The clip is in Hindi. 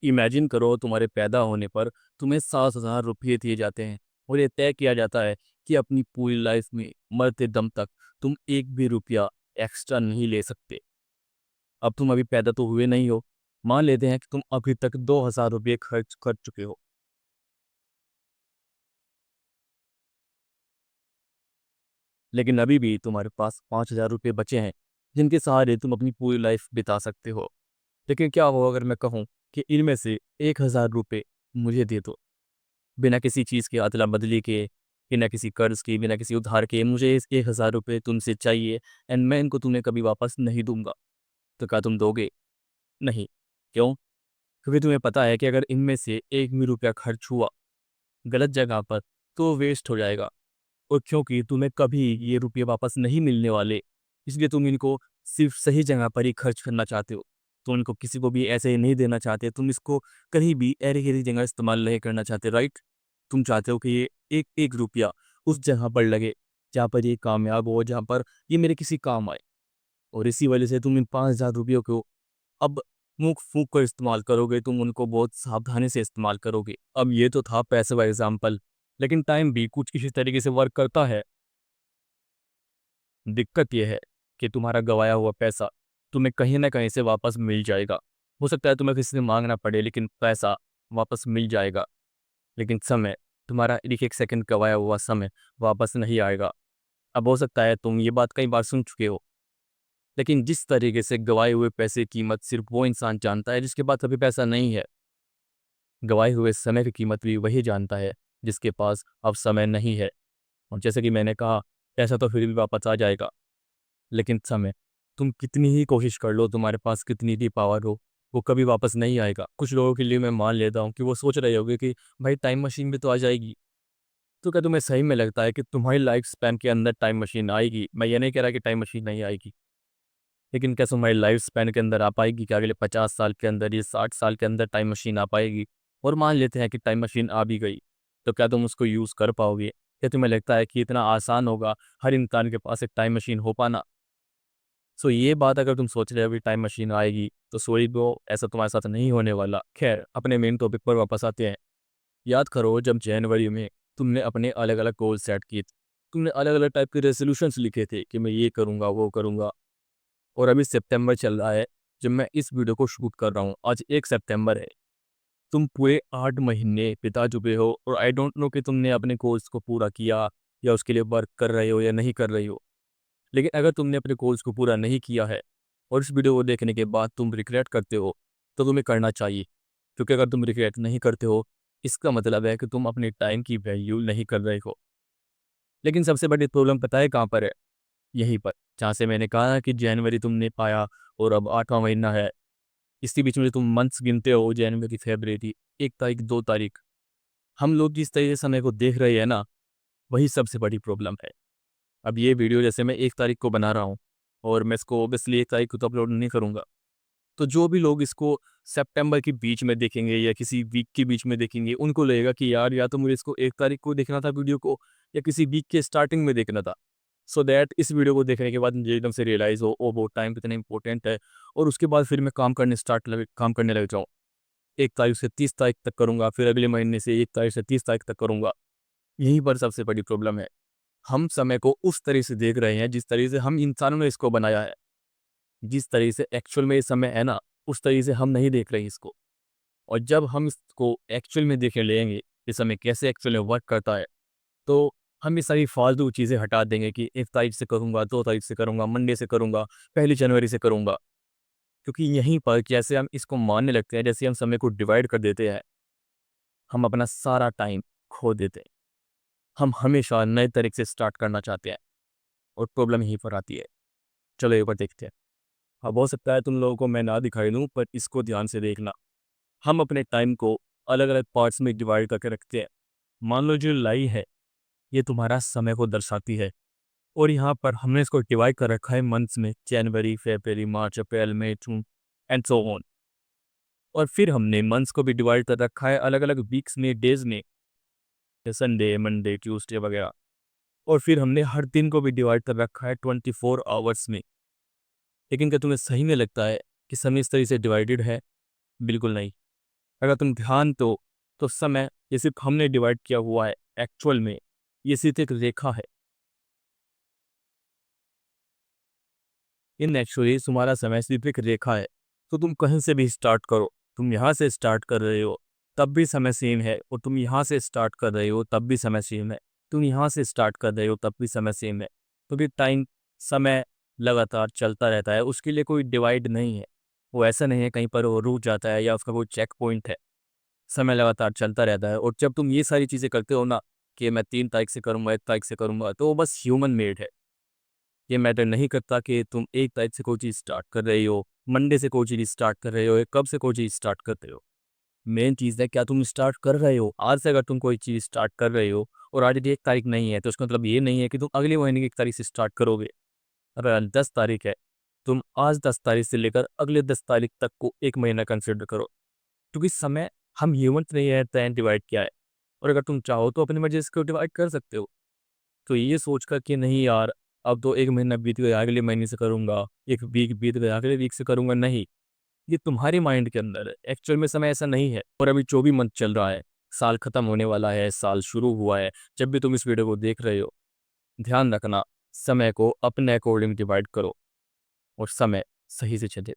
इमेजिन करो तुम्हारे पैदा होने पर तुम्हें 7,000 रुपये दिए जाते हैं और ये तय किया जाता है कि अपनी पूरी लाइफ में मरते दम तक तुम एक भी रुपया एक्स्ट्रा नहीं ले सकते। अब तुम अभी पैदा तो हुए नहीं हो, मान लेते हैं कि तुम अभी तक 2,000 रुपये खर्च कर चुके हो, लेकिन अभी भी तुम्हारे पास 5,000 रुपये बचे हैं जिनके सहारे तुम अपनी पूरी लाइफ बिता सकते हो। लेकिन क्या हो अगर मैं कहूँ कि इनमें से 1,000 रुपये मुझे दे दो, बिना किसी चीज़ की अदला बदली के, बिना किसी कर्ज की, बिना किसी उधार के मुझे इस 1,000 रुपये तुमसे चाहिए एंड मैं इनको तुम्हें कभी वापस नहीं दूंगा। तो क्या तुम दोगे? नहीं। क्यों? क्योंकि तुम्हें पता है कि अगर इनमें से एक भी रुपया खर्च हुआ गलत जगह पर तो वेस्ट हो जाएगा, और क्योंकि तुम्हें कभी ये रुपये वापस नहीं मिलने वाले, इसलिए तुम इनको सिर्फ सही जगह पर ही खर्च करना चाहते हो। तुम इनको किसी को भी ऐसे ही नहीं देना चाहते, तुम इसको कहीं भी ऐरी गैरी जगह इस्तेमाल नहीं करना चाहते, राइट? तुम चाहते हो कि ये एक एक रुपया उस जगह पर लगे जहाँ पर ये कामयाब हो, जहाँ पर ये मेरे किसी काम आए। और इसी वजह से तुम इन 5,000 रुपयों को अब फूंक फूंक कर इस्तेमाल करोगे, तुम उनको बहुत सावधानी से इस्तेमाल करोगे। अब ये तो था पैसे का एग्जाम्पल, लेकिन टाइम भी कुछ इसी तरीके से वर्क करता है। दिक्कत यह है कि तुम्हारा गवाया हुआ पैसा तुम्हें कहीं ना कहीं से वापस मिल जाएगा। हो सकता है तुम्हें किसी से मांगना पड़े, लेकिन पैसा वापस मिल जाएगा। लेकिन समय, तुम्हारा एक एक सेकंड गवाया हुआ समय वापस नहीं आएगा। अब हो सकता है तुम ये बात कई बार सुन चुके हो, लेकिन जिस तरीके से गवाए हुए पैसे की कीमत सिर्फ वो इंसान जानता है जिसके पास अभी पैसा नहीं है, गवाए हुए समय की कीमत भी वही जानता है जिसके पास अब समय नहीं है। और जैसे कि मैंने कहा, पैसा तो फिर भी वापस आ जाएगा, लेकिन समय, तुम कितनी ही कोशिश कर लो, तुम्हारे पास कितनी भी पावर हो, वो कभी वापस नहीं आएगा। कुछ लोगों के लिए मैं मान लेता हूँ कि वो सोच रहे होंगे कि भाई टाइम मशीन भी तो आ जाएगी। तो क्या तुम्हें सही में लगता है कि तुम्हारी लाइफ स्पैन के अंदर टाइम मशीन आएगी? मैं ये नहीं कह रहा कि टाइम मशीन नहीं आएगी, लेकिन क्या तुम्हारी लाइफ स्पैन के अंदर आ पाएगी? क्या अगले 50 साल के अंदर या 60 साल के अंदर टाइम मशीन आ पाएगी? और मान लेते हैं कि टाइम मशीन आ भी गई, तो क्या तुम उसको यूज़ कर पाओगे? क्या तुम्हें लगता है कि इतना आसान होगा हर इंसान के पास एक टाइम मशीन हो पाना? सो ये बात अगर तुम सोच रहे हो कि टाइम मशीन आएगी, तो सॉरी ब्रो, ऐसा तुम्हारे साथ नहीं होने वाला। खैर, अपने मेन टॉपिक पर वापस आते हैं। याद करो जब जनवरी में तुमने अपने अलग अलग गोल सेट किए थे, तुमने अलग अलग टाइप के रेजोल्यूशंस लिखे थे कि मैं ये करूँगा वो करूँगा। और अभी सितंबर चल रहा है जब मैं इस वीडियो को शूट कर रहा हूँ, आज 1 सितंबर है। तुम पूरे 8 महीने बिता चुके हो और आई डोंट नो कि तुमने अपने गोल्स को पूरा किया या उसके लिए वर्क कर रहे हो या नहीं कर रही हो। लेकिन अगर तुमने अपने गोल्स को पूरा नहीं किया है और इस वीडियो को देखने के बाद तुम रिग्रेट करते हो, तो तुम्हें करना चाहिए। क्योंकि अगर तुम रिग्रेट नहीं करते हो, इसका मतलब है कि तुम अपने टाइम की वैल्यू नहीं कर रहे हो। लेकिन सबसे बड़ी प्रॉब्लम पता है कहाँ पर है? यहीं पर, जहाँ से मैंने कहा कि जनवरी तुमने पाया और अब 8वां महीना है। इसी बीच में तुम मंथ्स गिनते हो, जनवरी, फरवरी, 1 तारीख, 2 तारीख। हम लोग जिस तरीके से समय को देख रहे हैं ना, वही सबसे बड़ी प्रॉब्लम है। अब ये वीडियो जैसे मैं 1 तारीख को बना रहा हूँ और मैं इसको ऑब्वियसली 1 तारीख को तो अपलोड नहीं करूँगा। तो जो भी लोग इसको सितंबर के बीच में देखेंगे या किसी वीक के बीच में देखेंगे, उनको लगेगा कि यार या तो मुझे इसको 1 तारीख को देखना था वीडियो को, या किसी वीक के स्टार्टिंग में देखना था। सो दैट इस वीडियो को देखने के बाद मुझे एकदम से रियलाइज़ हो, ओ वो टाइम कितना इंपॉर्टेंट है, और उसके बाद फिर मैं काम करने लग जाऊँ। 1 तारीख से 30 तारीख तक करूँगा, फिर अगले महीने से 1 तारीख से 30 तारीख तक करूँगा। यहीं पर सबसे बड़ी प्रॉब्लम है। हम समय को उस तरह से देख रहे हैं जिस तरह से हम इंसानों ने इसको बनाया है। जिस तरह से एक्चुअल में ये समय है ना, उस तरह से हम नहीं देख रहे हैं इसको। और जब हम इसको एक्चुअल में देखने लगेंगे, ये समय कैसे एक्चुअल में वर्क करता है, तो हम ये सारी फालतू चीज़ें हटा देंगे कि 1 तारीख से करूँगा, 2 तारीख से करूँगा, मंडे से करूँगा, 1 जनवरी से करूँगा। क्योंकि यहीं पर जैसे हम इसको मानने लगते हैं, जैसे हम समय को डिवाइड कर देते हैं, हम अपना सारा टाइम खो देते हैं। हम हमेशा नए तरीके से स्टार्ट करना चाहते हैं, और प्रॉब्लम यहीं पर आती है। चलो एक बार देखते हैं। अब हो सकता है तुम लोगों को मैं ना दिखाई दूँ, पर इसको ध्यान से देखना। हम अपने टाइम को अलग-अलग पार्ट्स में डिवाइड करके रखते हैं। मान लो जो लाइन है, ये तुम्हारा समय को दर्शाती है, और यहाँ पर हमने इसको डिवाइड कर रखा है मंथ्स में, जनवरी, फरवरी, मार्च, अप्रैल, मई, जून एंड सो ऑन। और फिर हमने मंथ्स को भी डिवाइड कर रखा है अलग-अलग वीक्स में, डेज़ में, संडे, मंडे, ट्यूसडे वगैरह। और फिर हमने हर दिन को भी डिवाइड कर रखा है 24 आवर्स में। लेकिन क्या तुम्हें सही में लगता है कि समय इस तरह से डिवाइडेड है? बिल्कुल नहीं। अगर तुम ध्यान दो तो समय ये सिर्फ हमने डिवाइड किया हुआ है, एक्चुअल में ये सिर्फ एक रेखा है। इन एक्चुअली तुम्हारा समय सिर्फ एक रेखा है। तो तुम कहीं से भी स्टार्ट करो, तुम यहाँ से स्टार्ट कर रहे हो तब भी समय सेम है, और तुम यहाँ से स्टार्ट कर रहे हो तब भी समय सेम है, तुम यहाँ से स्टार्ट कर रहे हो तब भी समय सेम है। क्योंकि टाइम, समय लगातार चलता रहता है, उसके लिए कोई डिवाइड नहीं है। वो ऐसा नहीं है कहीं पर वो रुक जाता है या उसका कोई चेक पॉइंट है। समय लगातार चलता रहता है, और जब तुम ये सारी चीज़ें करते हो ना कि मैं 3 तारीख से करूँगा, 1 तारीख से करूँगा, तो वो बस ह्यूमन मेड है। ये मैटर नहीं करता कि तुम 1 तारीख से कोई चीज़ स्टार्ट कर रही हो, मंडे से कोई चीज़ स्टार्ट कर रहे हो, या कब से कोई चीज़ स्टार्ट कर रहे हो। मेन चीज़ है क्या तुम स्टार्ट कर रहे हो। आज से अगर तुम कोई चीज़ स्टार्ट कर रहे हो और आज 1 तारीख नहीं है, तो उसका मतलब ये नहीं है कि तुम अगले महीने की 1 तारीख से स्टार्ट करोगे। अगर आज 10 तारीख है, तुम आज 10 तारीख से लेकर अगले 10 तारीख तक को एक महीना कंसिडर करो। क्योंकि समय हम ह्यूमन ने ये टाइम डिवाइड किया है, और अगर तुम चाहो तो अपनी मर्जी से इसको डिवाइड कर सकते हो। तो ये सोचकर कि नहीं यार, अब तो 1 महीना बीत गया, अगले महीने से करूँगा, 1 वीक बीत गया, अगले वीक से करूँगा, नहीं। ये तुम्हारे माइंड के अंदर है, एक्चुअल में समय ऐसा नहीं है। और अभी 24 मंथ चल रहा है, साल खत्म होने वाला है, साल शुरू हुआ है। जब भी तुम इस वीडियो को देख रहे हो, ध्यान रखना, समय को अपने अकॉर्डिंग डिवाइड करो और समय सही से चले।